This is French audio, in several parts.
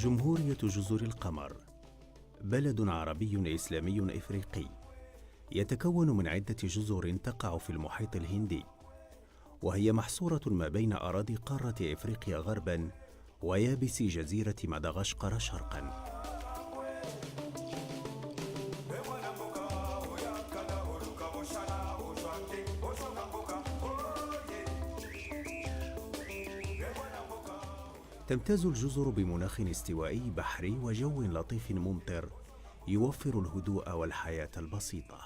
جمهورية جزر القمر بلد عربي إسلامي إفريقي يتكون من عدة جزر تقع في المحيط الهندي، وهي محصورة ما بين أراضي قارة إفريقيا غرباً ويابس جزيرة مدغشقر شرقاً. تمتاز الجزر بمناخ استوائي بحري وجو لطيف ممطر يوفر الهدوء والحياة البسيطة.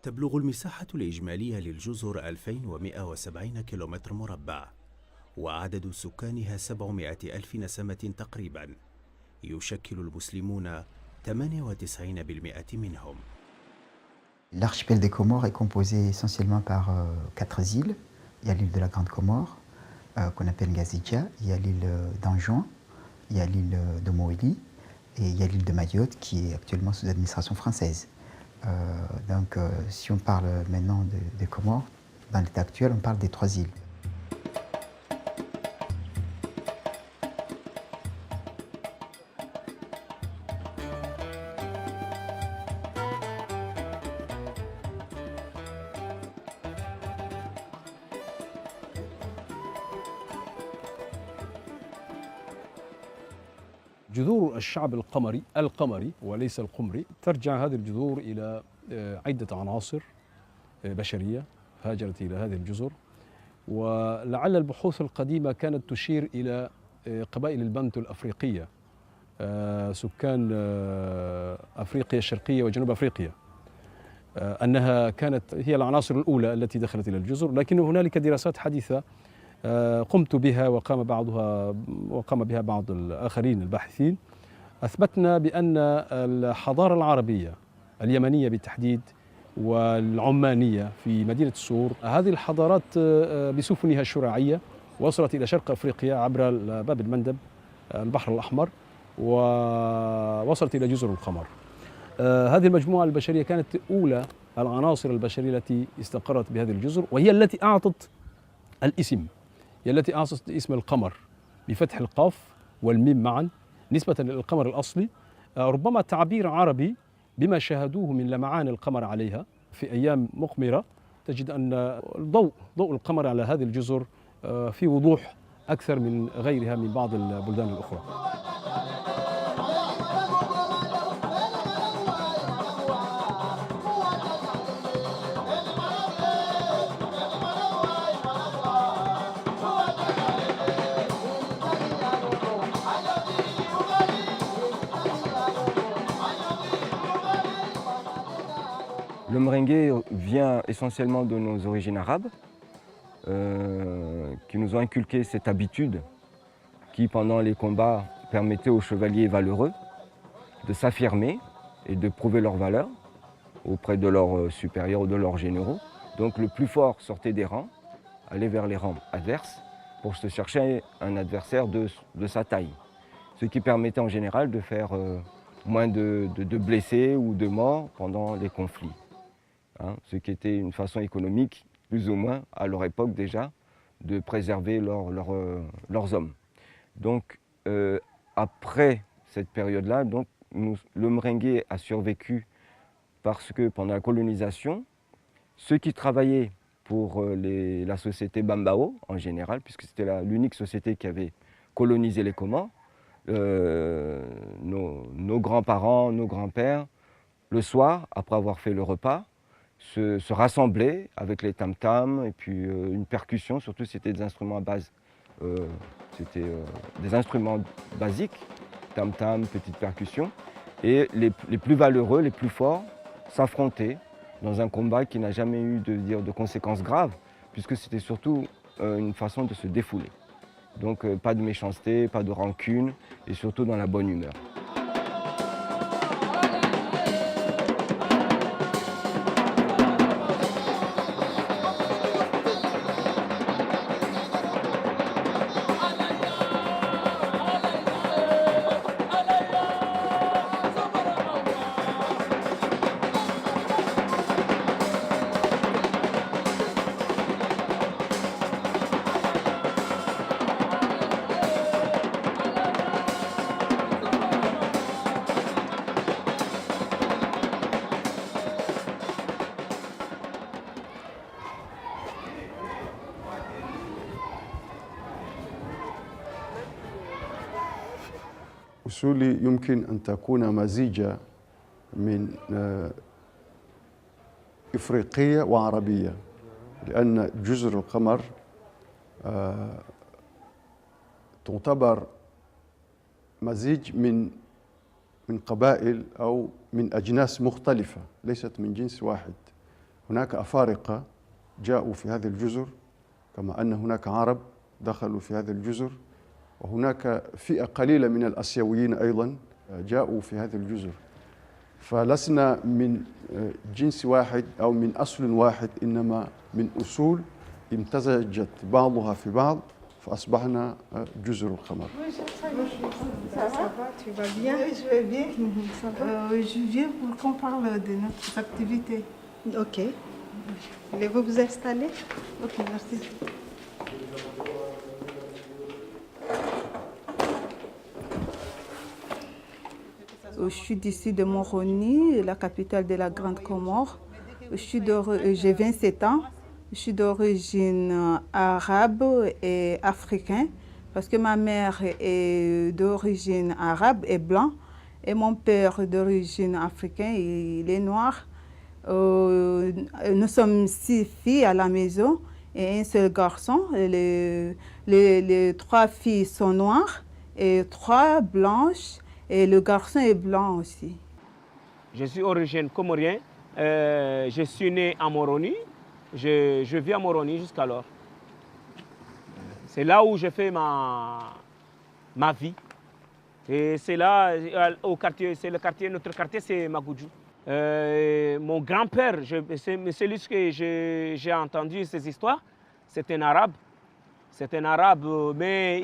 تبلغ المساحة الإجمالية للجزر 2170 كيلومتر مربع، وعدد سكانها 700 ألف نسمة تقريبا، يشكل المسلمون 98% منهم. L'archipel des Comores est composé essentiellement par 4 îles. Il y a l'île de la Grande Comore, qu'on appelle Ngazidja, il y a l'île d'Anjouan, il y a l'île de Moélie et il y a l'île de Mayotte qui est actuellement sous administration française. Si on parle maintenant des Comores, dans l'état actuel, on parle des 3 îles. جذور الشعب القمري وليس القمري، ترجع هذه الجذور إلى عدة عناصر بشرية هاجرت إلى هذه الجزر، ولعل البحوث القديمة كانت تشير إلى قبائل البنتو الأفريقية، سكان أفريقيا الشرقية وجنوب أفريقيا، أنها كانت هي العناصر الأولى التي دخلت إلى الجزر. لكن هنالك دراسات حديثة قمت بها وقام بها بعض الآخرين الباحثين، أثبتنا بأن الحضارة العربية اليمنية بالتحديد والعمانية في مدينة السور، هذه الحضارات بسفنها الشراعية وصلت إلى شرق أفريقيا عبر باب المندب البحر الأحمر ووصلت إلى جزر القمر. هذه المجموعة البشرية كانت أولى العناصر البشرية التي استقرت بهذه الجزر، وهي التي أعطت الاسم، هي التي أعطت اسم القمر بفتح القاف والميم معا نسبة للقمر الأصلي، ربما تعبير عربي بما شاهدوه من لمعان القمر عليها في أيام مقمرة. تجد أن ضوء القمر على هذه الجزر في وضوح أكثر من غيرها من بعض البلدان الأخرى. Le merengue vient essentiellement de nos origines arabes, qui nous ont inculqué cette habitude qui, pendant les combats, permettait aux chevaliers valeureux de s'affirmer et de prouver leur valeur auprès de leurs supérieurs ou de leurs généraux. Donc le plus fort sortait des rangs, allait vers les rangs adverses pour se chercher un adversaire de sa taille, ce qui permettait en général de faire moins de blessés ou de morts pendant les conflits. Ce qui était une façon économique, plus ou moins, à leur époque déjà, de préserver leurs hommes. Donc, après cette période-là, le merengue a survécu parce que pendant la colonisation, ceux qui travaillaient pour la société Bambao, en général, puisque c'était l'unique société qui avait colonisé les Comores, nos grands-parents, nos grands-pères, le soir, après avoir fait le repas, se rassemblaient avec les tam-tams et puis une percussion, surtout c'était des instruments à base, c'était des instruments basiques, tam-tam, petite percussion, et les plus valeureux, les plus forts s'affrontaient dans un combat qui n'a jamais eu de conséquences graves, puisque c'était surtout une façon de se défouler. Donc pas de méchanceté, pas de rancune, et surtout dans la bonne humeur. أصولي يمكن أن تكون مزيجة من إفريقية وعربية، لأن جزر القمر تعتبر مزيج من قبائل أو من أجناس مختلفة، ليست من جنس واحد. هناك أفارقة جاءوا في هذه الجزر، كما أن هناك عرب دخلوا في هذه الجزر، وهناك فئة قليلة من الآسيويين أيضا جاءوا في هذه الجزر. فلسنا من جنس واحد أو من أصل واحد، إنما من أصول امتزجت بعضها في بعض فأصبحنا جزر القمر. Ça va, tu vas bien? Oui, je vais bien. Ça va? Je viens pour qu'on parle de notre activité. Ok. Voulez-vous vous installer? Ok, merci. Je suis d'ici de Moroni, la capitale de la Grande Comore. J'ai 27 ans. Je suis d'origine arabe et africaine parce que ma mère est d'origine arabe et blanc et mon père d'origine africaine, il est noir. Nous sommes 6 filles à la maison et un seul garçon. Les 3 filles sont noires et 3 blanches et le garçon est blanc aussi. Je suis d'origine comorienne. Je suis né à Moroni. Je vis à Moroni jusqu'alors. C'est là où j'ai fait ma vie. Et c'est là, au quartier, notre quartier c'est Magoudjou. Mon grand-père, celui que j'ai entendu ces histoires, c'est un arabe. C'est un arabe, mais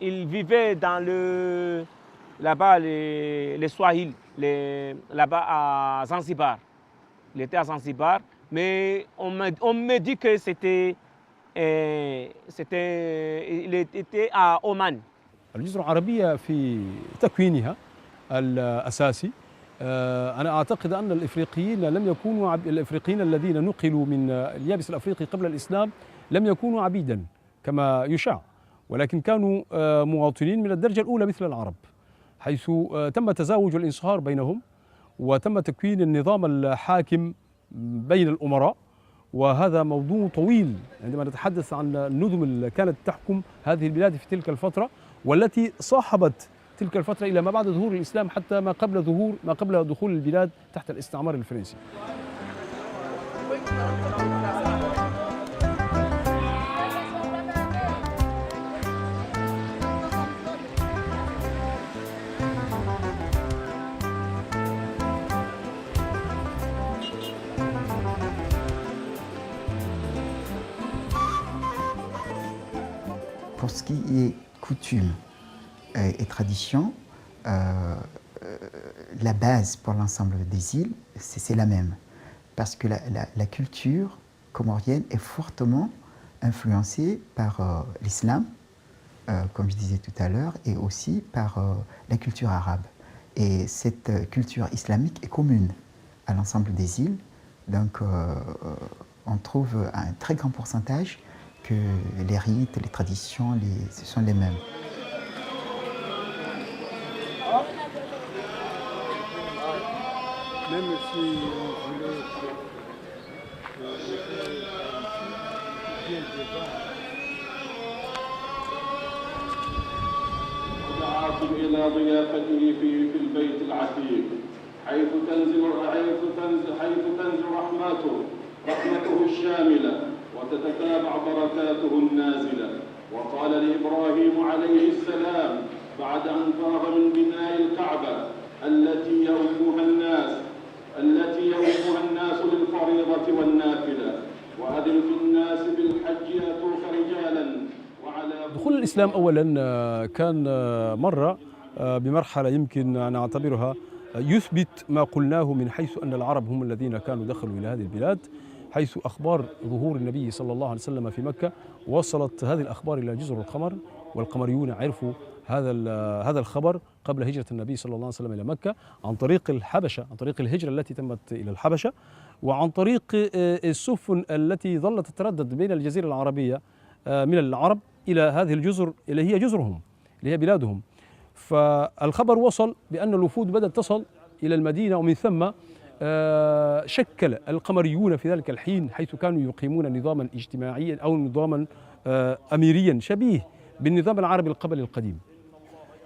il vivait dans là-bas, les Swahili, là-bas à Zanzibar. Il était à Zanzibar. Mais on me dit que il était à Oman. الجزر العربية في تكوينها الأساسي أنا أعتقد أن الإفريقيين الذين نقلوا من اليابس الأفريقي قبل الإسلام لم يكونوا عبيدا كما يشاع، ولكن كانوا مواطنين من الدرجة الأولى مثل العرب، حيث تم تزاوج الانصهار بينهم وتم تكوين النظام الحاكم بين الأمراء. وهذا موضوع طويل عندما نتحدث عن النظم التي كانت تحكم هذه البلاد في تلك الفترة والتي صاحبت تلك الفترة إلى ما بعد ظهور الإسلام حتى ما قبل دخول البلاد تحت الاستعمار الفرنسي. Pour ce qui est coutume et tradition, la base pour l'ensemble des îles, c'est la même. Parce que la culture comorienne est fortement influencée par l'islam, comme je disais tout à l'heure, et aussi par la culture arabe. Et cette culture islamique est commune à l'ensemble des îles. Donc on trouve un très grand pourcentage que les rites, les traditions, ce sont les mêmes. Même si on voulait ودعاكم إلى ضيافته في البيت العتيق حيث تنزل رحمته الشاملة وتتتابع بركاته النازلة. وقال لإبراهيم عليه السلام بعد أن فرغ من بناء الكعبة التي يومها الناس للفريضة والنافلة وأذن في الناس بالحج يأتوك رجالا. دخول الإسلام أولا كان مرة بمرحلة يمكن أن نعتبرها يثبت ما قلناه من حيث أن العرب هم الذين كانوا دخلوا إلى هذه البلاد، حيث أخبار ظهور النبي صلى الله عليه وسلم في مكة وصلت هذه الأخبار إلى جزر القمر، والقمريون عرفوا هذا الخبر قبل هجرة النبي صلى الله عليه وسلم إلى مكة عن طريق الحبشة، عن طريق الهجرة التي تمت إلى الحبشة، وعن طريق السفن التي ظلت تتردد بين الجزيرة العربية من العرب إلى هذه الجزر اللي هي جزرهم، اللي هي بلادهم. فالخبر وصل بأن الوفود بدأت تصل إلى المدينة، ومن ثم شكل القمريون في ذلك الحين، حيث كانوا يقيمون نظاما اجتماعيا أو نظاما أميريا شبيه بالنظام العربي القبلي القديم.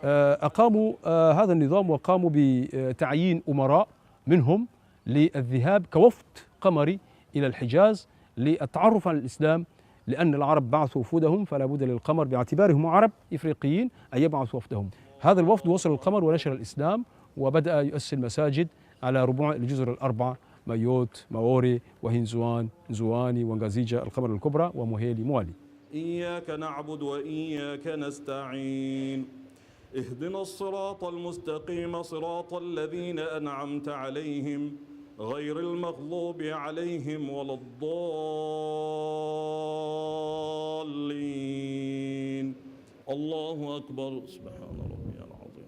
أقاموا هذا النظام وقاموا بتعيين أمراء منهم للذهاب كوفد قمري إلى الحجاز للتعرف على الإسلام، لأن العرب بعثوا وفودهم، فلا بد للقمر باعتبارهم عرب إفريقيين أن يبعثوا وفدهم. هذا الوفد وصل القمر ونشر الإسلام وبدأ يؤسس المساجد على ربوع الجزر الأربعة: مايوت، ماوري، وهنزوان، نزواني، وانغازيجا القمر الكبرى، وموهيلي موالي. إياك نعبد وإياك نستعين اهدنا الصراط المستقيم صراط الذين أنعمت عليهم غير المغضوب عليهم ولا الضالين. الله أكبر. سبحان ربي العظيم.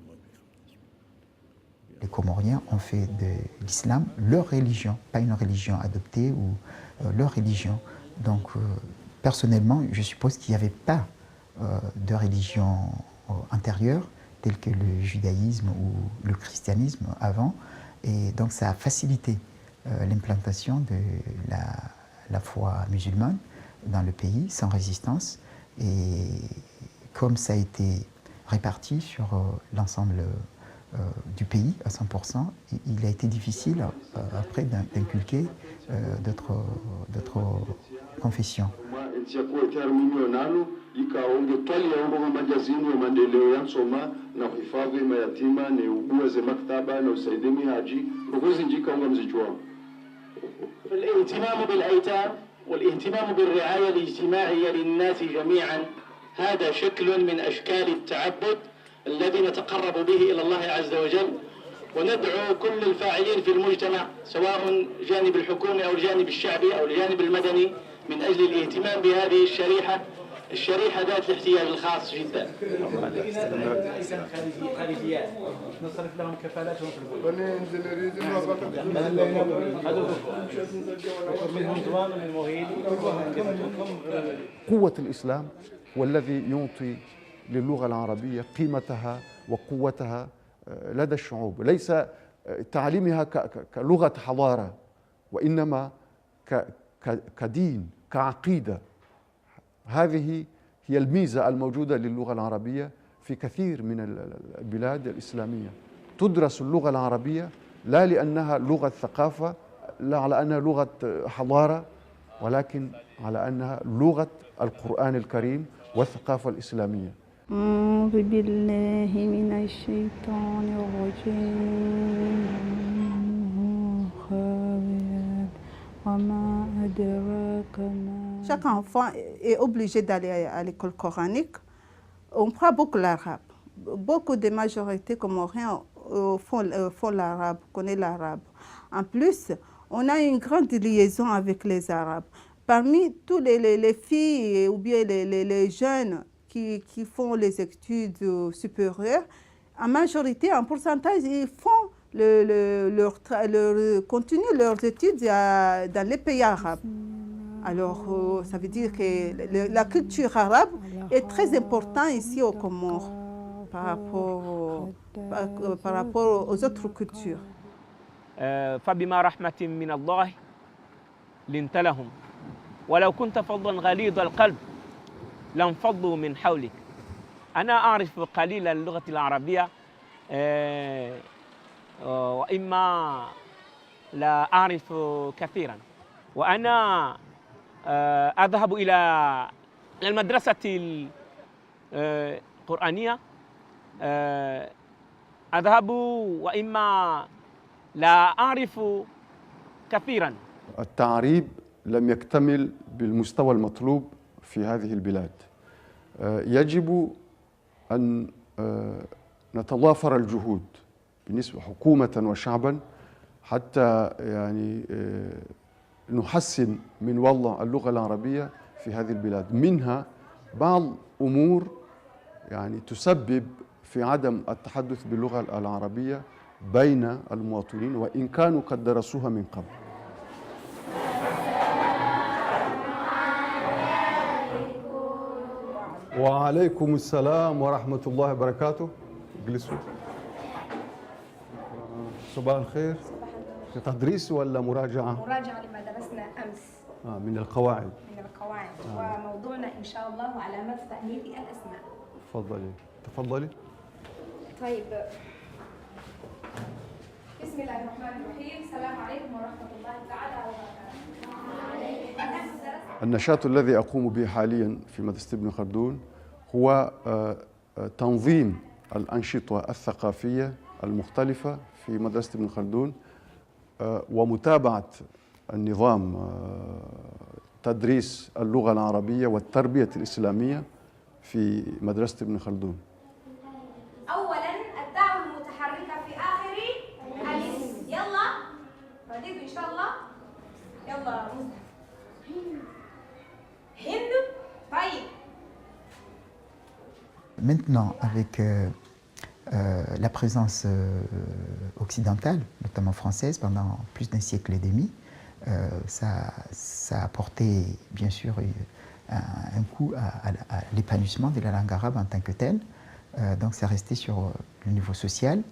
Les Comoriens ont fait de l'islam leur religion, pas une religion adoptée ou leur religion. Donc, personnellement, je suppose qu'il n'y avait pas de religion antérieure telle que le judaïsme ou le christianisme avant. Et donc, ça a facilité l'implantation de la foi musulmane dans le pays sans résistance. Et comme ça a été réparti sur l'ensemble du pays à 100%, il a été difficile après d'inculquer d'autres confessions. الاهتمام بالأيتام والاهتمام بالرعاية الاجتماعية للناس جميعا هذا شكل من أشكال التعبد الذي نتقرب به إلى الله عز وجل، وندعو كل الفاعلين في المجتمع سواء الجانب الحكومي أو الجانب الشعبي أو الجانب المدني من أجل الاهتمام بهذه الشريحة ذات الاحتياج الخاص جدا. خارجيات نصرف لهم كفالاتهم في قوة الإسلام والذي يعطي للغة العربية قيمتها وقوتها لدى الشعوب، ليس تعليمها كلغة حضارة، وإنما كدين، كعقيدة. هذه هي الميزة الموجودة للغة العربية في كثير من البلاد الإسلامية. تدرس اللغة العربية لا لأنها لغة ثقافة، لا على أنها لغة حضارة، ولكن على أنها لغة القرآن الكريم والثقافة الإسلامية. أعوذ بالله من الشيطان الرجيم. وما أدراك ما. Chaque enfant est obligé d'aller à l'école coranique. On prend beaucoup l'arabe. Beaucoup de majorités comoriens font l'arabe, connaissent l'arabe. En plus, on a une grande liaison avec les Arabes. Parmi tous les filles ou bien les jeunes qui font les études supérieures, en majorité, en pourcentage, ils font continuent leurs études dans les pays arabes. Alors, ça veut dire que la culture arabe est très importante ici aux Comores par rapport aux autres cultures. فبما رحمة من الله لنت لهم ولو كنت فظا غليظ القلب لانفضوا من حولك. أنا أعرف قليلا اللغة العربية وإما لا أعرف كثيرا، وأنا أذهب إلى المدرسة القرآنية، أذهب وإما لا أعرف كثيرا. التعريب لم يكتمل بالمستوى المطلوب في هذه البلاد. يجب أن نتضافر الجهود بالنسبة حكومة وشعبا حتى يعني نحسن من وضع اللغة العربية في هذه البلاد. منها بعض أمور يعني تسبب في عدم التحدث باللغة العربية بين المواطنين وإن كانوا قد درسوها من قبل. وعليكم السلام ورحمة الله وبركاته. اجلسوا. صباح الخير. تدريس ولا مراجعة؟ مراجعة لما درسنا أمس. من القواعد. من القواعد. وموضوعنا إن شاء الله علامات تأنيث الأسماء. تفضلي تفضلي. طيب. بسم الله الرحمن الرحيم. السلام عليكم ورحمة الله تعالى وبركاته. النشاط الذي أقوم به حاليا في مدرسة ابن خلدون هو تنظيم الأنشطة الثقافية المختلفة في مدرسة ابن خلدون ومتابعة النظام تدريس اللغة العربية والتربية الإسلامية في مدرسة ابن خلدون. أولاً التاء المتحركة في آخر الاسم. يلا رديتوا إن شاء الله. يلا هند. طيب. Maintenant, avec la présence occidentale, notamment française, pendant plus d'un siècle et demi, ça a apporté bien sûr un coup à l'épanouissement de la langue arabe en tant que telle. Donc c'est resté sur le niveau social,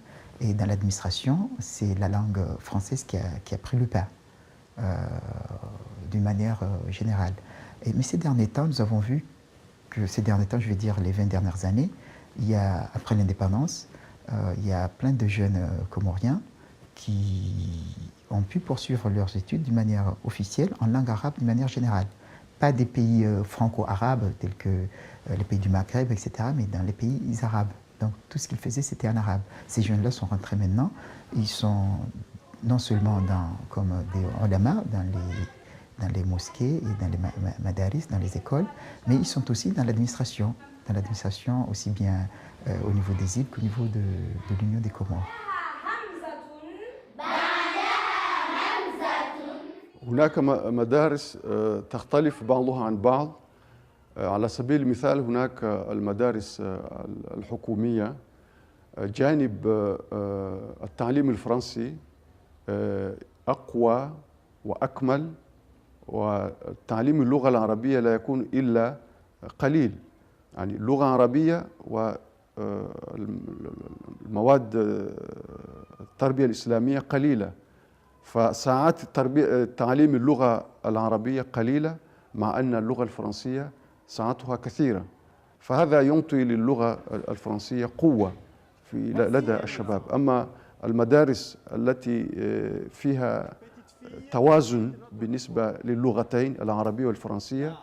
et dans l'administration, c'est la langue française qui a pris le pas d'une manière générale. Mais ces derniers temps, nous avons vu que ces derniers temps, je vais dire les 20 dernières années, après l'indépendance, il y a plein de jeunes Comoriens qui ont pu poursuivre leurs études d'une manière officielle en langue arabe d'une manière générale. Pas des pays franco-arabes tels que les pays du Maghreb, etc., mais dans les pays arabes. Donc tout ce qu'ils faisaient, c'était en arabe. Ces jeunes-là sont rentrés maintenant. Ils sont non seulement comme des ulama dans les mosquées et dans les madaris, dans les écoles, mais ils sont aussi dans l'administration aussi bien au niveau des îles qu'au niveau de l'Union des Comores. هناك مدارس تختلف بعضها عن بعض. على سبيل المثال هناك المدارس الحكومية جانب التعليم الفرنسي أقوى وأكمل، وتعليم اللغة العربية لا يكون إلا قليل. يعني اللغة العربية والمواد التربية الإسلامية قليلة، فساعات تعليم اللغة العربية قليلة، مع أن اللغة الفرنسية ساعاتها كثيرة، فهذا يعطي للغة الفرنسية قوة لدى الشباب. أما المدارس التي فيها توازن بالنسبة للغتين العربية والفرنسية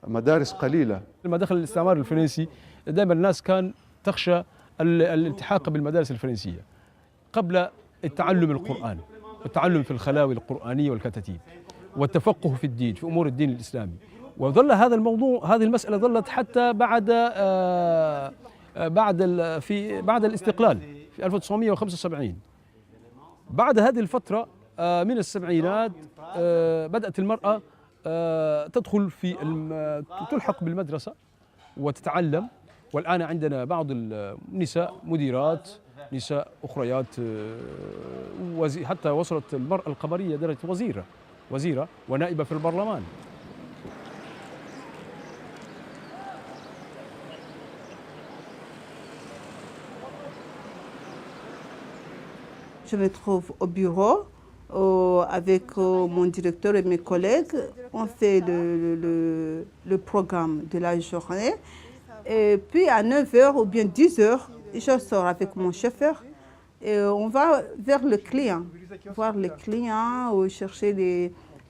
مدارس قليلة. لما دخل الاستعمار الفرنسي دائما الناس كان تخشى الالتحاق بالمدارس الفرنسية قبل التعلم القرآن والتعلم في الخلاوي القرآنية والكتاتيب والتفقه في الدين، في أمور الدين الإسلامي. وظل هذا الموضوع، هذه المسألة ظلت حتى بعد الاستقلال في 1975. بعد هذه الفترة من السبعينات بدأت المرأة تدخل تلحق بالمدرسة وتتعلم، والآن عندنا بعض النساء مديرات، نساء أخريات، حتى وصلت المرأة القمرية درجة وزيرة ونائبة في البرلمان. Je me trouve au bureau avec mon directeur et mes collègues. On fait le programme de la journée. Et puis à 9h ou bien 10h, je sors avec mon chauffeur et on va vers le client, voir les clients ou chercher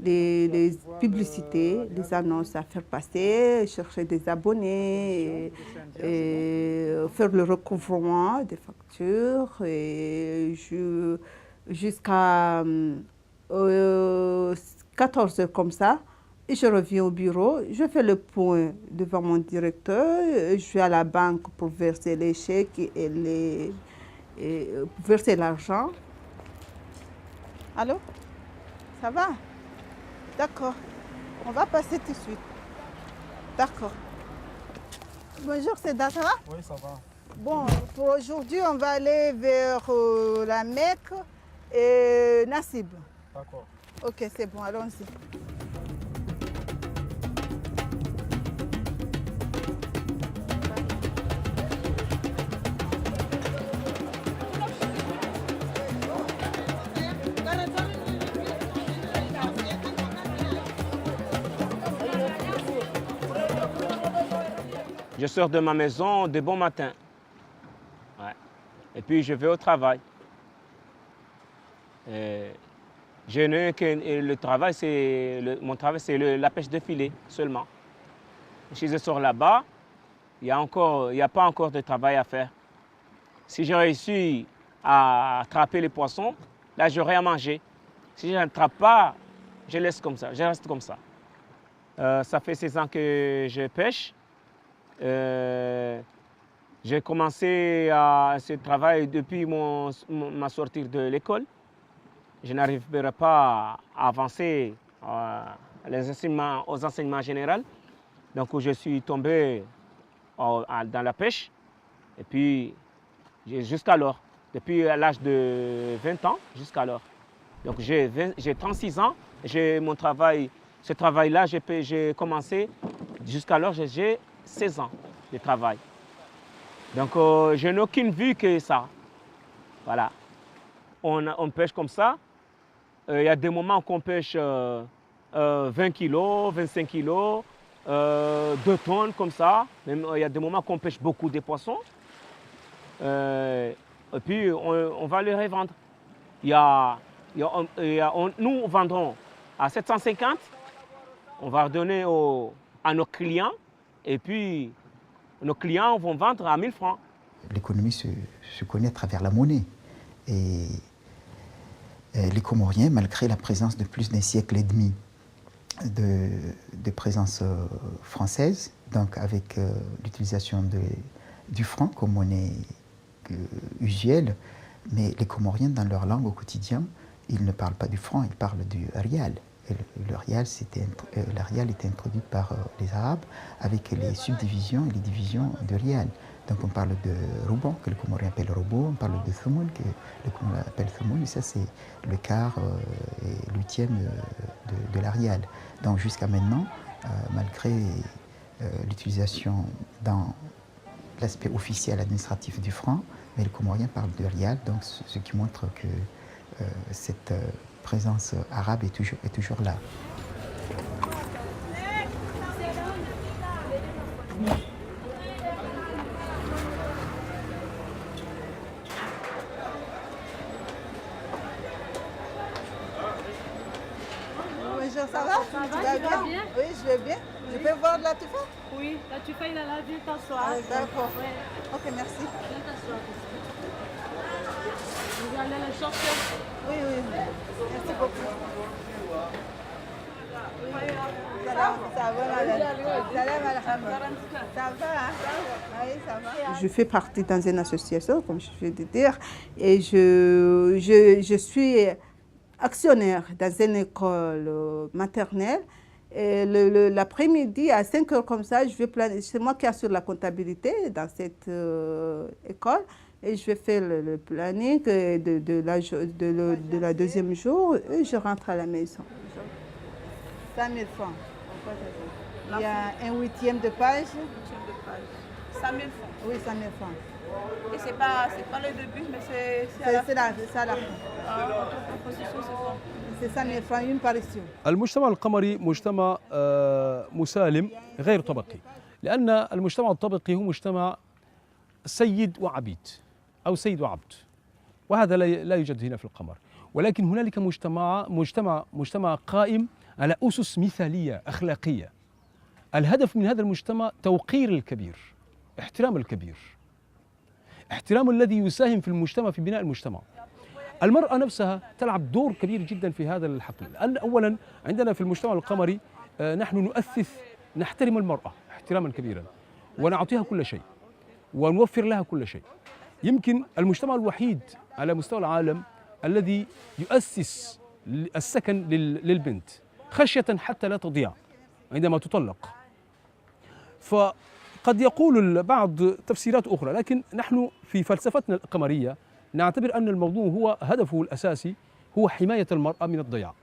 les publicités, les annonces à faire passer, chercher des abonnés, et faire le recouvrement des factures et jusqu'à 14h comme ça. Et je reviens au bureau, je fais le point devant mon directeur, je vais à la banque pour verser les chèques et pour verser l'argent. Allô? Ça va? D'accord. On va passer tout de suite. D'accord. Bonjour, Seda, ça va? Oui, ça va. Bon, pour aujourd'hui, on va aller vers la Mecque et Nassib. D'accord. Ok, c'est bon, allons-y. Je sors de ma maison de bon matin. Ouais. Et puis je vais au travail. Je n'ai que le travail, mon travail, c'est la pêche de filet seulement. Si je sors là-bas, il n'y a pas encore de travail à faire. Si j'ai réussi à attraper les poissons, là j'aurai à manger. Si je n'attrape pas, je laisse comme ça, je reste comme ça. Ça fait 16 ans que je pêche. J'ai commencé à ce travail depuis ma sortie de l'école. Je n'arriverai pas à avancer aux enseignements généraux. Donc je suis tombé dans la pêche. Et puis jusqu'alors, depuis l'âge de 20 ans, jusqu'alors. Donc j'ai 36 ans. Mon travail, ce travail-là, j'ai commencé jusqu'alors, j'ai 16 ans de travail. Donc je n'ai aucune vue que ça. Voilà. On pêche comme ça. Il y a des moments qu'on pêche 20 kilos, 25 kilos, 2 tonnes comme ça. Même, il y a des moments qu'on pêche beaucoup de poissons. Et puis on va les revendre. Nous vendrons à 750. On va redonner à nos clients. Et puis nos clients vont vendre à 1000 francs. L'économie se connaît à travers la monnaie. Et les Comoriens, malgré la présence de plus d'un siècle et demi de présence française, donc avec l'utilisation du franc comme monnaie usuelle, mais les Comoriens, dans leur langue au quotidien, ils ne parlent pas du franc, ils parlent du rial. Et le rial était introduit par les Arabes avec les subdivisions et les divisions de rial. Donc on parle de ruban, que le Comorien appelle robo, on parle de thumoun, que le Comorien appelle thumoun, et ça c'est le quart et l'huitième de la rial. Donc jusqu'à maintenant, malgré l'utilisation dans l'aspect officiel administratif du franc, mais le Comorien parle de rial, donc ce qui montre que cette présence arabe est toujours là. Bonjour, ça va? Tu vas bien? Oui, je vais bien. Je peux voir la tufa? Oui, la tufa, il a la vue t'asseoir. D'accord. Ok, merci. Viens t'asseoir. Vous allez la chercher? Oui, oui. Merci beaucoup. Je fais partie dans une association, comme je viens de dire, et je suis actionnaire dans une école maternelle. Et l'après-midi, à 5 heures comme ça, c'est moi qui assure la comptabilité dans cette école. Et je vais faire le planning de la deuxième jour et je rentre à la maison. 5 000 francs. Il y a un huitième de page. 5 000 francs. Oui, 5 000 francs. Et c'est pas le début, mais c'est à la fin. C'est à la fin. C'est 5 000 francs, une parution. المجتمع القمري مجتمع مسالم غير طبقي، لأن المجتمع الطبقي هو مجتمع سيد وعبيد أو سيد وعبد، وهذا لا يوجد هنا في القمر. ولكن هنالك مجتمع قائم على أسس مثالية أخلاقية. الهدف من هذا المجتمع توقير الكبير، احترام الكبير، احترام الذي يساهم في المجتمع في بناء المجتمع. المرأة نفسها تلعب دور كبير جدا في هذا الحقل، لأن أولا عندنا في المجتمع القمري نحن نحترم المرأة احتراما كبيرا ونعطيها كل شيء ونوفر لها كل شيء. يمكن المجتمع الوحيد على مستوى العالم الذي يؤسس السكن للبنت خشية حتى لا تضيع عندما تطلق. فقد يقول البعض تفسيرات أخرى، لكن نحن في فلسفتنا القمرية نعتبر أن الموضوع هو هدفه الأساسي هو حماية المرأة من الضياع.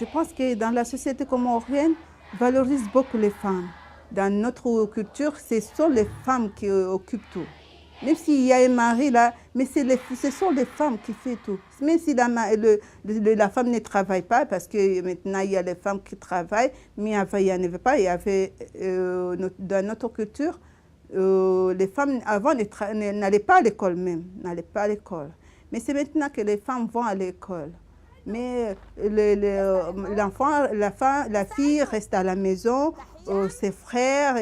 Je pense que dans la société comorienne, on valorise beaucoup les femmes. Dans notre culture, ce sont les femmes qui occupent tout. Même s'il y a un mari là, mais ce sont les femmes qui font tout. Même si la femme ne travaille pas, parce que maintenant il y a les femmes qui travaillent, mais avant il n'y en avait pas. Il y avait, dans notre culture, les femmes avant n'allaient pas à l'école même, n'allaient pas à l'école. Mais c'est maintenant que les femmes vont à l'école. Mais l'enfant, la fille reste à la maison, ses frères,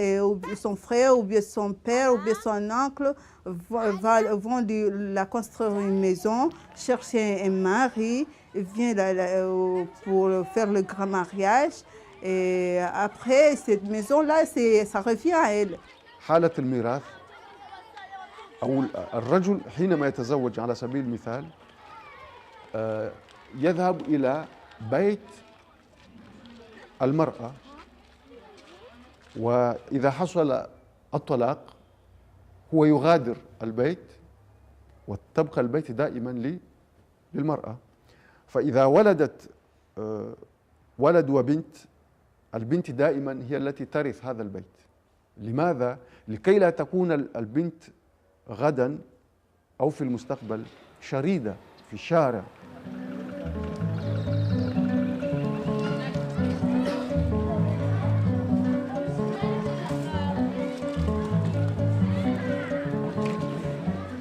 son frère, ou bien son père, ou bien son oncle vont la construire une maison, chercher un mari, vient pour faire le grand mariage. Et après, cette maison-là, ça revient à elle. حالة الميراث أو الرجل حينما يتزوج على سبيل المثال يذهب إلى بيت المرأة، وإذا حصل الطلاق هو يغادر البيت وتبقى البيت دائما للمرأة. فإذا ولدت ولد وبنت، البنت دائما هي التي ترث هذا البيت. لماذا؟ لكي لا تكون البنت غدا أو في المستقبل شريدة في الشارع.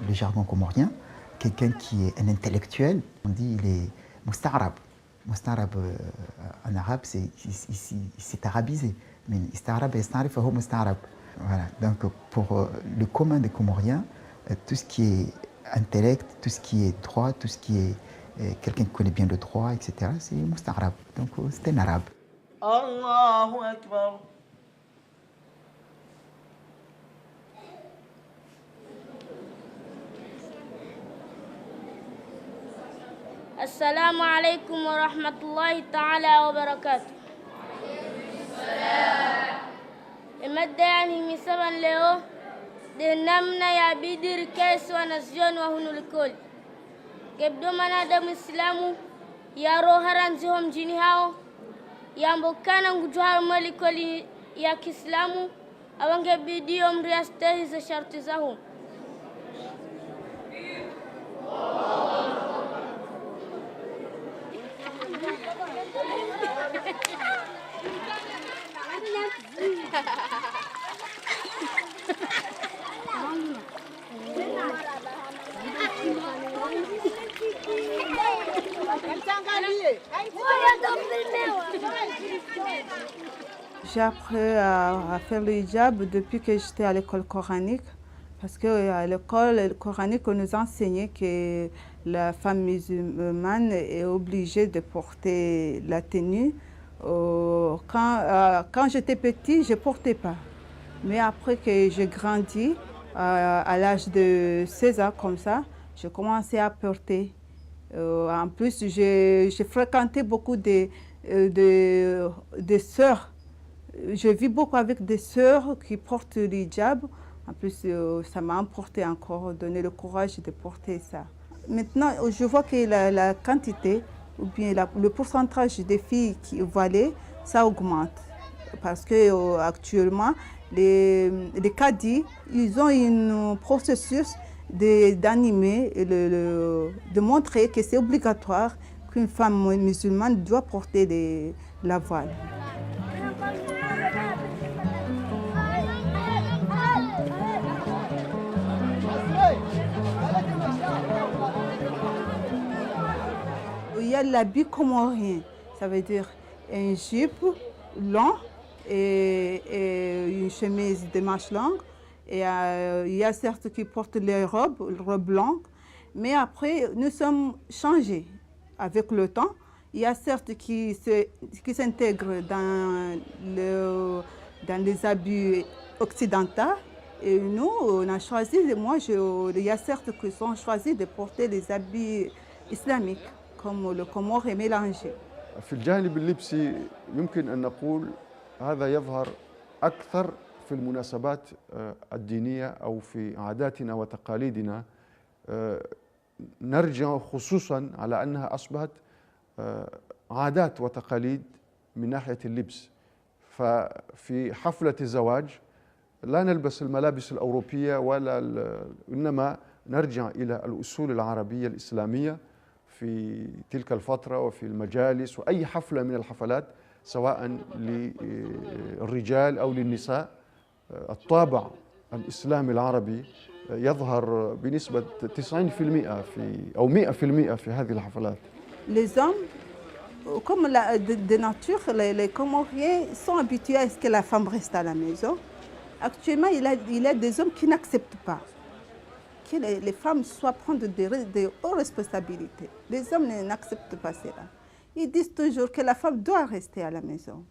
Le jargon comorien, quelqu'un qui est un intellectuel, on dit il est moustarab. Moustarab en arabe, c'est arabisé. Mais istarab et istarif, c'est moustarab. Voilà. Donc pour le commun des Comoriens, tout ce qui est intellect, tout ce qui est droit, tout ce qui est quelqu'un qui connaît bien le droit, etc., c'est moustarab. Donc c'est un arabe. Allahu Akbar. Assalamu alaikum wa rahmatullahi ta'ala wa barakatuh. Mada yani misaban leo de namna ya bidir kesi wanazioni wa hunulikoli gebdo manadamu islamu ya roharan zihom mjini hao yambokana ngujuhar malikoli ya kiislamu awange bidio mriastehi za sharti zahum. J'ai appris à faire le hijab depuis que j'étais à l'école coranique, parce qu'à l'école coranique, on nous enseignait que la femme musulmane est obligée de porter la tenue. Quand j'étais petite, je ne portais pas. Mais après que j'ai grandi, à l'âge de 16 ans comme ça, j'ai commencé à porter. En plus, j'ai fréquenté beaucoup de sœurs. Je vis beaucoup avec des sœurs qui portent l'hijab. En plus, ça m'a emporté encore, donné le courage de porter ça. Maintenant, je vois que la quantité ou bien le pourcentage des filles qui voilées, ça augmente. Parce que actuellement, les cadis, ils ont un processus d'animer, de montrer que c'est obligatoire qu'une femme musulmane doit porter la voile. Il y a l'habit comorien, ça veut dire un jupe long et une chemise de manches longues. Et il y a certes qui portent les robes blanches, mais après nous sommes changés avec le temps. Il y a certes qui s'intègrent dans les habits occidentaux. Et nous, on a choisi, il y a certes qui sont choisis de porter les habits islamiques, comme le Comore est mélangé. في الجانب اللبسي يمكن أن نقول هذا يظهر أكثر في المناسبات الدينية أو في عاداتنا وتقاليدنا. نرجع خصوصا على أنها أصبحت عادات وتقاليد من ناحية اللبس. ففي حفلة الزواج لا نلبس الملابس الأوروبية إنما نرجع إلى الأصول العربية الإسلامية في تلك الفترة وفي المجالس وأي حفلة من الحفلات سواء للرجال أو للنساء. الطابع الإسلامي العربي يظهر بنسبة 90% أو 100% في هذه الحفلات. Les hommes, comme de nature, les Comoriens sont habitués à ce que la femme reste à la maison. Actuellement, il y a des hommes qui n'acceptent pas que les femmes soient prendre des hautes responsabilités. Les hommes n'acceptent pas cela. Ils disent toujours que la femme doit rester à la maison.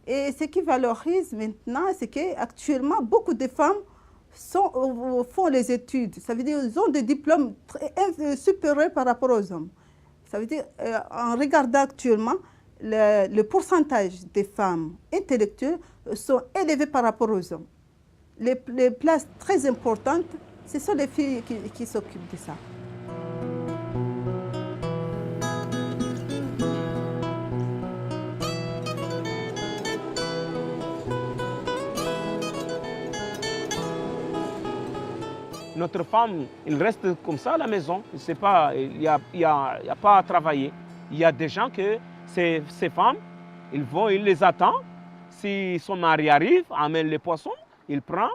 Et ce qui valorise maintenant, c'est qu'actuellement, beaucoup de femmes font les études. Ça veut dire qu'ils ont des diplômes supérieurs par rapport aux hommes. Ça veut dire, en regardant actuellement, le pourcentage des femmes intellectuelles sont élevés par rapport aux hommes. Les places très importantes, ce sont les filles qui s'occupent de ça. Notre femme, il reste comme ça à la maison. Il n'y a pas à travailler. Il y a des gens que ces femmes, ils les attendent. Si son mari arrive, amène les poissons, il prend.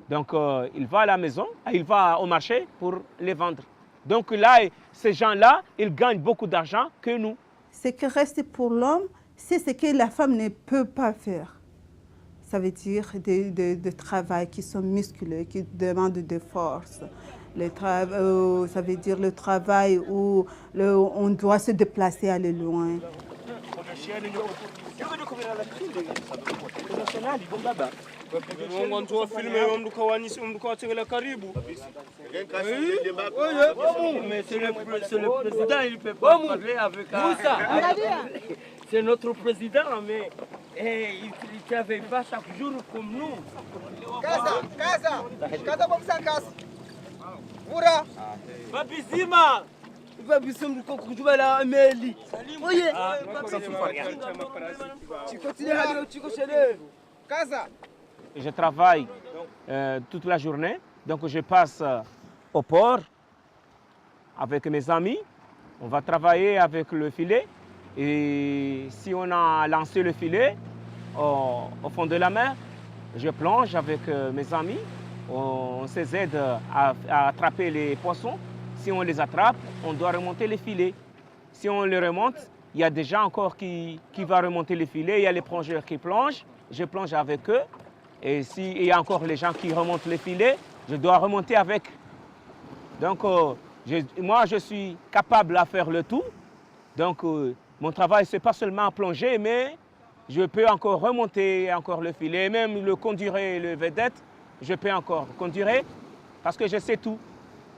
Donc il va à la maison, il va au marché pour les vendre. Donc là, ces gens-là, ils gagnent beaucoup d'argent que nous. Ce qui reste pour l'homme, c'est ce que la femme ne peut pas faire. Ça veut dire des travail qui sont musculeux, qui demandent de force. Ça veut dire le travail où on doit se déplacer, aller loin. C'est notre président, mais il ne travaille pas chaque jour comme nous. Casa, Ura, Babizima, Babizima, Kokujubala, Amélie. Oui, tu continues à aller au Casa. Je travaille toute la journée, donc je passe au port avec mes amis. On va travailler avec le filet. Et si on a lancé le filet au fond de la mer, je plonge avec mes amis. On s'aide à attraper les poissons. Si on les attrape, on doit remonter les filets. Si on les remonte, il y a des gens encore qui vont remonter les filets. Il y a les plongeurs qui plongent. Je plonge avec eux. Et s'il y a encore les gens qui remontent les filets, je dois remonter avec. Donc, moi, je suis capable à faire le tout. Donc, mon travail, ce n'est pas seulement plonger, mais je peux encore remonter encore le filet, même le conduire, le vedette, je peux encore conduire parce que je sais tout.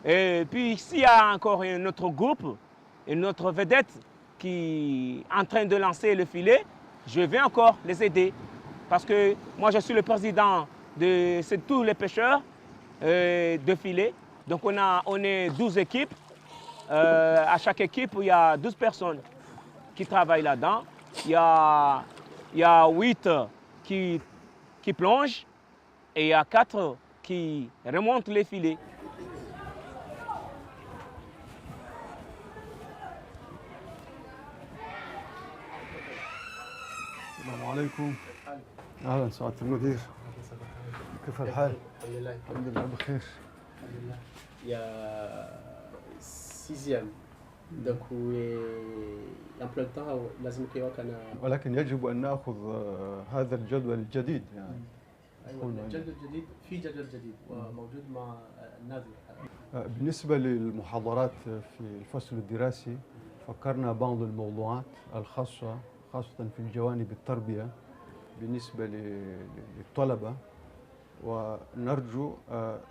Et puis s'il y a encore un autre groupe, une autre vedette qui est en train de lancer le filet, je vais encore les aider. Parce que moi, je suis le président de tous les pêcheurs de filets. Donc on est 12 équipes. À chaque équipe, il y a 12 personnes qui travaillent là-dedans. Il y a 8 qui plongent et il y a 4 qui remontent les filets. السلام عليكم. اهلا سعاده المدير. كيف الحال؟ الحمد لله بخير. Il y a 6e. Donc l'emploi de temps لازم كيوكا ولكن يجب ان ناخذ هذا الجدول الجديد يعني. ايوه الجدول الجديد في جدول جديد وموجود مع النادي. بالنسبه للمحاضرات في الفصل الدراسي فكرنا بعض الموضوعات الخاصه في الجوانب التربيه بالنسبه للطلبه ونرجو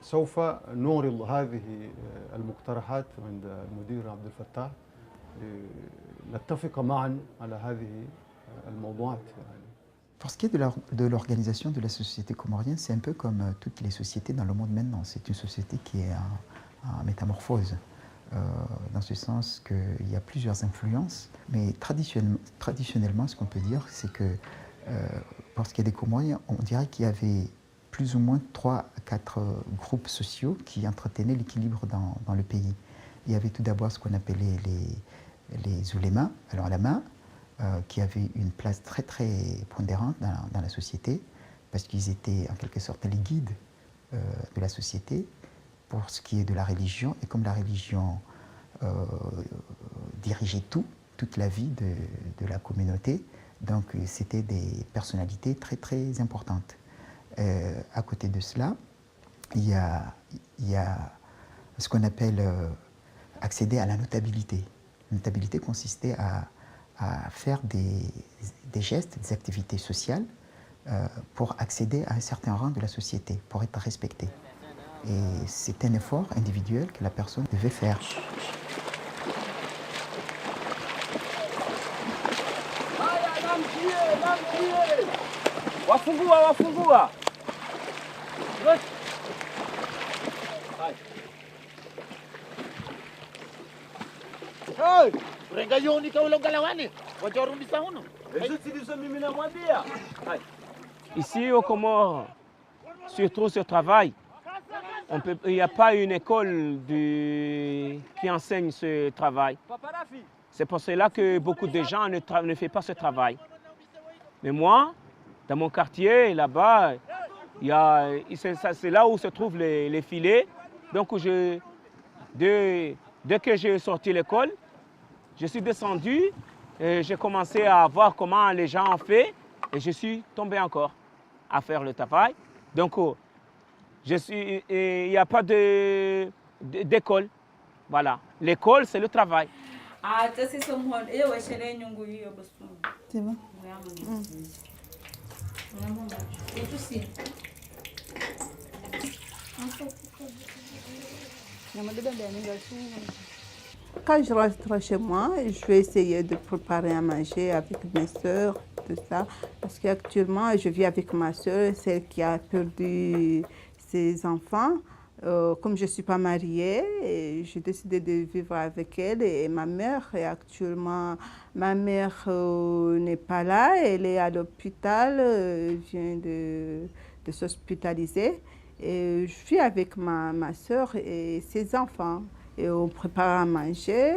سوف نعرض هذه المقترحات عند المدير عبد الفتاح نتفق معا على هذه الموضوعات. Pour ce qui est de l'organisation de la société comorienne, c'est un peu comme toutes les sociétés dans le monde maintenant. C'est une société qui est en métamorphose. dans ce sens qu'il y a plusieurs influences. Mais traditionnellement, ce qu'on peut dire, c'est que pour ce qui est des Comoriens, on dirait qu'il y avait plus ou moins 3 à 4 groupes sociaux qui entretenaient l'équilibre dans le pays. Il y avait tout d'abord ce qu'on appelait les oulémas, alors lama, qui avaient une place très très prépondérante dans la société, parce qu'ils étaient en quelque sorte les guides de la société pour ce qui est de la religion. Et comme la religion dirigeait toute la vie de la communauté, donc c'était des personnalités très très importantes. À côté de cela, il y a ce qu'on appelle accéder à la notabilité. La notabilité consistait à faire des gestes, des activités sociales pour accéder à un certain rang de la société, pour être respecté. Et c'est un effort individuel que la personne devait faire. Wafungua. Ici au Comores, surtout ce travail, il n'y a pas une école qui enseigne ce travail. C'est pour cela que beaucoup de gens ne font pas ce travail. Mais moi, dans mon quartier, là-bas, c'est là où se trouvent les filets. Donc, dès que j'ai sorti l'école, je suis descendu et j'ai commencé à voir comment les gens ont fait et je suis tombé encore à faire le travail. Donc, il n'y a pas d'école. Voilà. L'école, c'est le travail. C'est bon. Quand je rentre chez moi, je vais essayer de préparer à manger avec mes soeurs, tout ça. Parce qu'actuellement, je vis avec ma soeur, celle qui a perdu ses enfants. Comme je ne suis pas mariée, j'ai décidé de vivre avec elle et ma mère. Et actuellement, ma mère n'est pas là, elle est à l'hôpital, elle vient de s'hospitaliser. Et je vis avec ma soeur et ses enfants. Et on prépare à manger,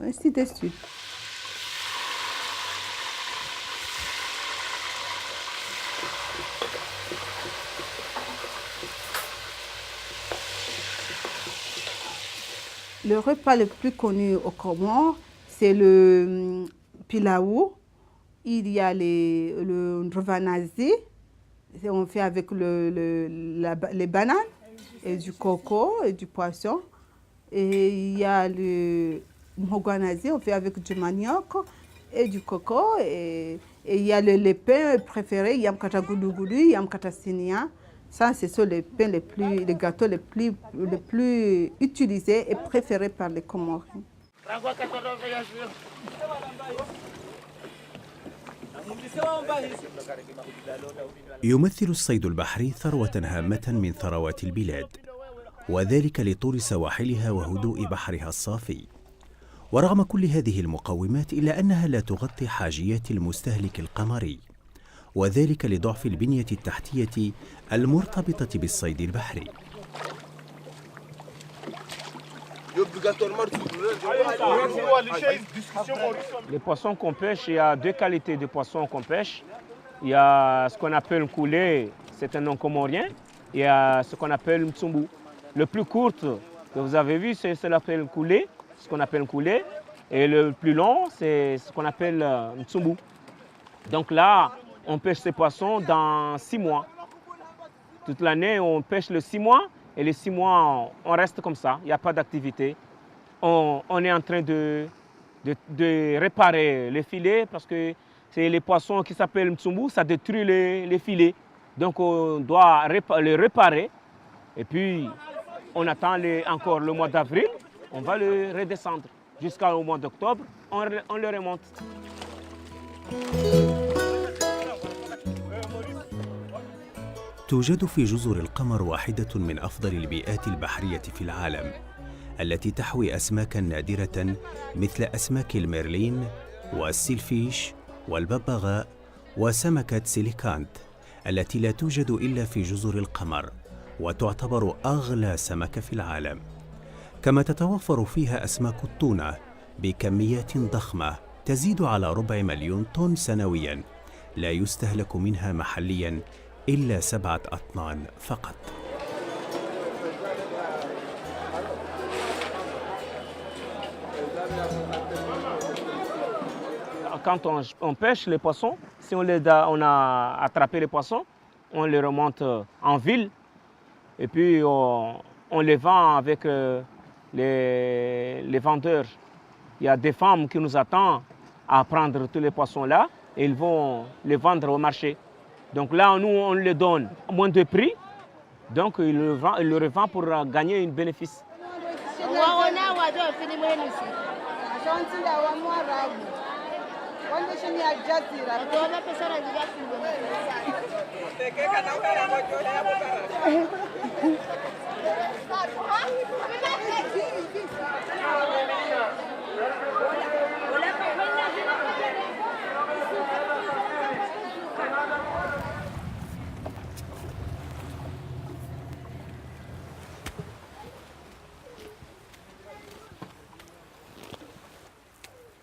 ainsi de suite. Le repas le plus connu au Comores, c'est le pilaou. Il y a le ndrovanazi, on fait avec les bananes, et du coco et du poisson. Et il y a le mhogwanazi, on fait avec du manioc et du coco. Et il y a les pains préférés, yam kata goudougoudu, yam kata sinia. Ça, ce sont les pains les gâteaux les plus utilisés et préférés par les Comoriens. يمثل الصيد البحري ثروة هامة من ثروات البلاد، وذلك لطول سواحلها وهدوء بحرها الصافي. ورغم كل هذه المقومات إلا أنها لا تغطي حاجيات المستهلك القمري، وذلك لضعف البنية التحتية المرتبطة بالصيد البحري. Les poissons qu'on pêche, il y a 2 qualités de poissons qu'on pêche. Il y a ce qu'on appelle coulé, c'est un nom comorien, et il y a ce qu'on appelle mtsumbu. Le plus court que vous avez vu, c'est ce qu'on appelle coulé, et le plus long, c'est ce qu'on appelle mtsumbu. Donc là, on pêche ces poissons dans 6 mois. Toute l'année, on pêche le 6 mois, et les 6 mois, on reste comme ça, il n'y a pas d'activité. On est en train de réparer les filets parce que c'est les poissons qui s'appellent mtsumbu, ça détruit les filets. Donc on doit les réparer et puis on attend encore le mois d'avril, on va le redescendre. Jusqu'au mois d'octobre, on le remonte. توجد في جزر القمر واحدة من أفضل البيئات البحرية في العالم، التي تحوي أسماكا نادرة مثل أسماك الميرلين والسيلفيش والببغاء وسمكة سيليكانت التي لا توجد إلا في جزر القمر وتعتبر أغلى سمكة في العالم. كما تتوفر فيها أسماك التونة بكميات ضخمة تزيد على 250,000 طن سنوياً، لا يستهلك منها محلياً إلا 7 أطنان فقط. Quand on pêche les poissons, si on a attrapé les poissons, on les remonte en ville et puis on les vend avec les vendeurs. Il y a des femmes qui nous attendent à prendre tous les poissons-là et ils vont les vendre au marché. Donc là, nous, on les donne à moins de prix, donc ils le revendent pour gagner un bénéfice.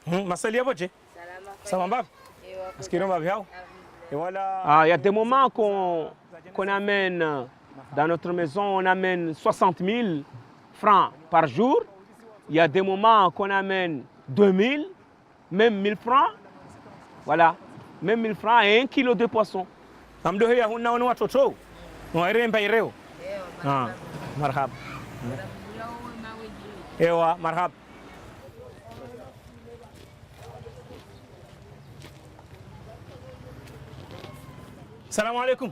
Il y a des moments qu'on amène dans notre maison, on amène 60 000 francs par jour. Il y a des moments qu'on amène 2000, même 1000 francs. Voilà, même 1000 francs et 1 kilo de poisson. Marhab. Ewa, marhab. Salam alaikum.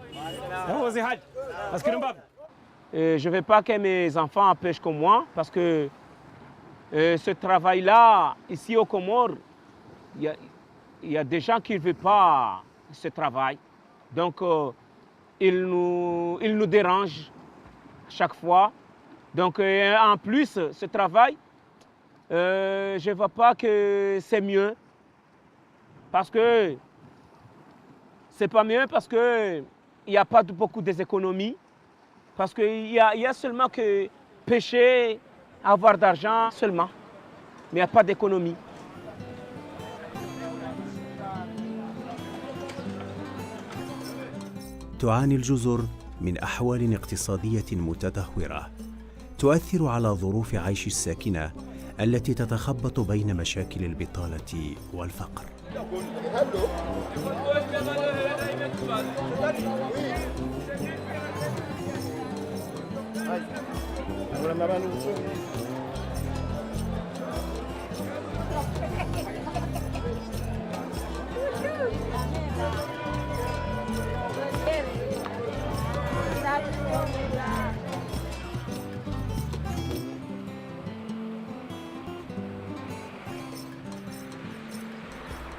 Je ne veux pas que mes enfants pêchent comme moi parce que ce travail-là, ici au Comores, il y a des gens qui ne veulent pas ce travail. Donc, ils nous dérangent chaque fois. Donc, en plus, ce travail, je ne vois pas que c'est mieux. Parce que c'est pas mieux parce qu'il n'y a pas beaucoup d'économies. Parce qu'il y a seulement que pêcher, avoir d'argent seulement. Mais il n'y a pas d'économie. تعاني الجزر من أحوال اقتصادية متدهورة تؤثر على ظروف عيش الساكنة التي تتخبط بين مشاكل البطالة والفقر.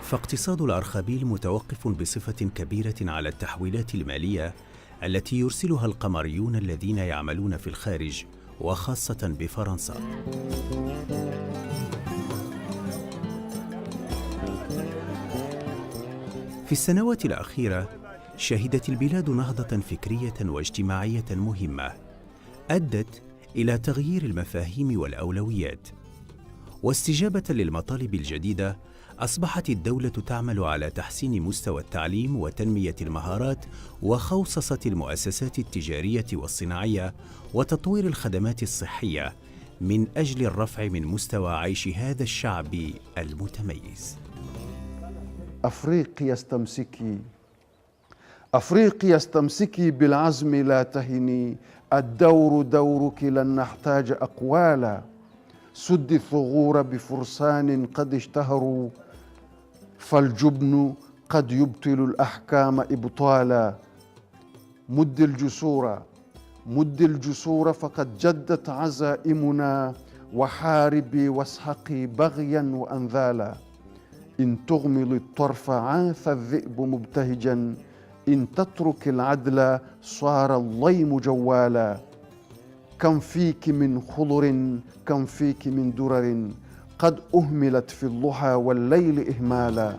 فاقتصاد الأرخبيل متوقف بصفة كبيرة على التحويلات المالية التي يرسلها القمريون الذين يعملون في الخارج وخاصة بفرنسا. في السنوات الأخيرة شهدت البلاد نهضة فكرية واجتماعية مهمة أدت إلى تغيير المفاهيم والأولويات. واستجابة للمطالب الجديدة أصبحت الدولة تعمل على تحسين مستوى التعليم وتنمية المهارات وخوصصة المؤسسات التجارية والصناعية وتطوير الخدمات الصحية من أجل الرفع من مستوى عيش هذا الشعب المتميز. أفريقيا استمسكي بالعزم لا تهني، الدور دورك لن نحتاج أقوالا، سد الثغور بفرسان قد اشتهروا، فالجبن قد يبطل الأحكام إبطالا. مد الجسور فقد جدت عزائمنا، وحاربي واسحقي بغيا وأنذالا. إن تغمض الطرف عاث الذئب مبتهجا، إن تترك العدل صار الليم جوالا. كم فيك من خضر كم فيك من درر قد أهملت في الضحى والليل إهمالا